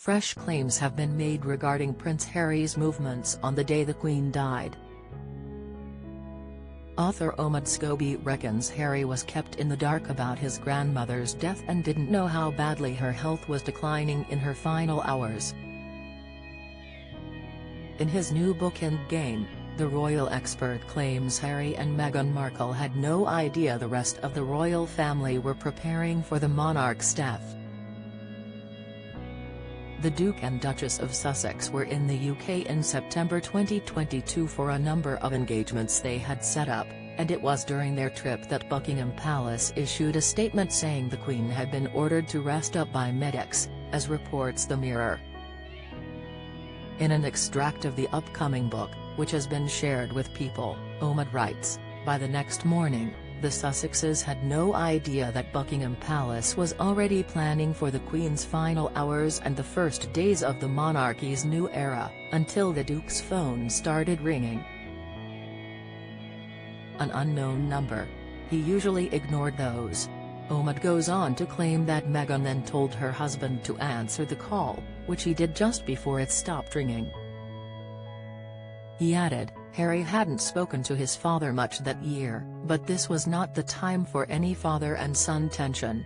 fresh claims have been made regarding Prince Harry's movements on the day the Queen died. Author Omid Scobie reckons Harry was kept in the dark about his grandmother's death and didn't know how badly her health was declining in her final hours. In his new book Endgame, the royal expert claims Harry and Meghan Markle had no idea the rest of the royal family were preparing for the monarch's death. The Duke and Duchess of Sussex were in the UK in September 2022 for a number of engagements they had set up, and it was during their trip that Buckingham Palace issued a statement saying the Queen had been ordered to rest up by medics, as reports The Mirror. In an extract of the upcoming book, which has been shared with People, Omid writes, "By the next morning, the Sussexes had no idea that Buckingham Palace was already planning for the Queen's final hours and the first days of the monarchy's new era, until the Duke's phone started ringing. An unknown number. He usually ignored those." Omid goes on to claim that Meghan then told her husband to answer the call, which he did just before it stopped ringing. He added, Harry hadn't spoken to his father much that year, but this was not the time for any father and son tension.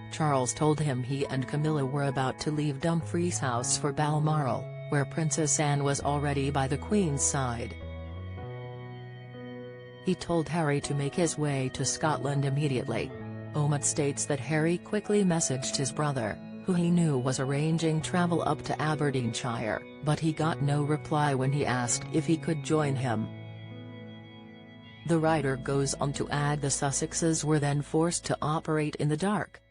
Charles told him he and Camilla were about to leave Dumfries House for Balmoral, where Princess Anne was already by the Queen's side. He told Harry to make his way to Scotland immediately. Omid states that Harry quickly messaged his brother, who he knew was arranging travel up to Aberdeenshire, but he got no reply when he asked if he could join him. The writer goes on to add the Sussexes were then forced to operate in the dark.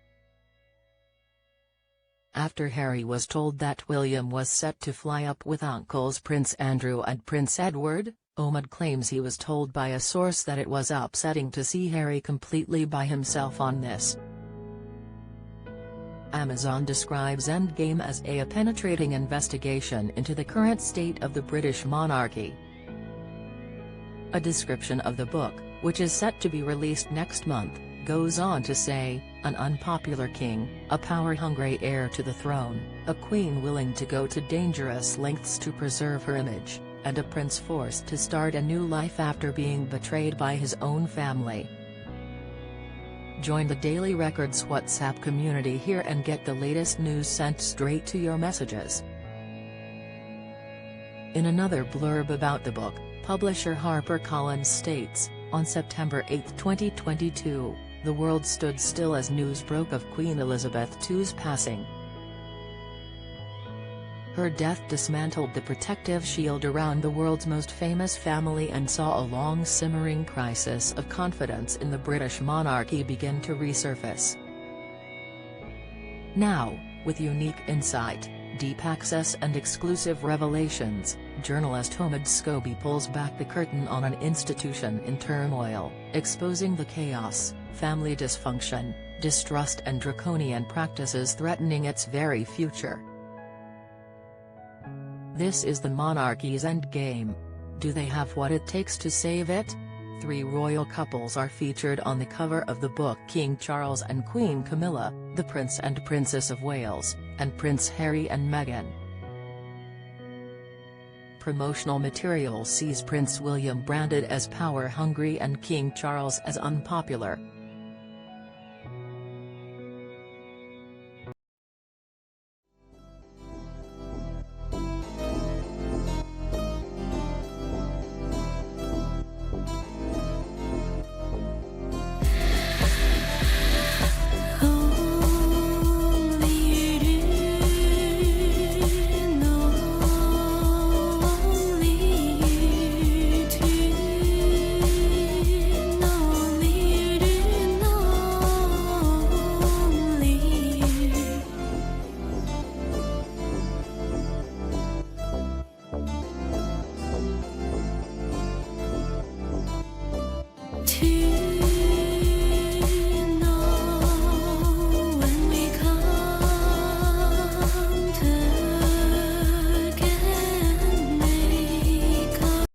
After Harry was told that William was set to fly up with uncles Prince Andrew and Prince Edward, Omid claims he was told by a source that it was upsetting to see Harry completely by himself on this. Amazon describes Endgame as a penetrating investigation into the current state of the British monarchy. A description of the book, which is set to be released next month, goes on to say, an unpopular king, a power-hungry heir to the throne, a queen willing to go to dangerous lengths to preserve her image, and a prince forced to start a new life after being betrayed by his own family. Join the Daily Record's WhatsApp community here and get the latest news sent straight to your messages. In another blurb about the book, publisher HarperCollins states, on September 8, 2022, the world stood still as news broke of Queen Elizabeth II's passing. Her death dismantled the protective shield around the world's most famous family and saw a long simmering crisis of confidence in the British monarchy begin to resurface. Now, with unique insight, deep access and exclusive revelations, journalist Omid Scobie pulls back the curtain on an institution in turmoil, exposing the chaos, family dysfunction, distrust and draconian practices threatening its very future. This is the monarchy's endgame. Do they have what it takes to save it? 3 royal couples are featured on the cover of the book: King Charles and Queen Camilla, the Prince and Princess of Wales, and Prince Harry and Meghan. Promotional material sees Prince William branded as power-hungry and King Charles as unpopular. To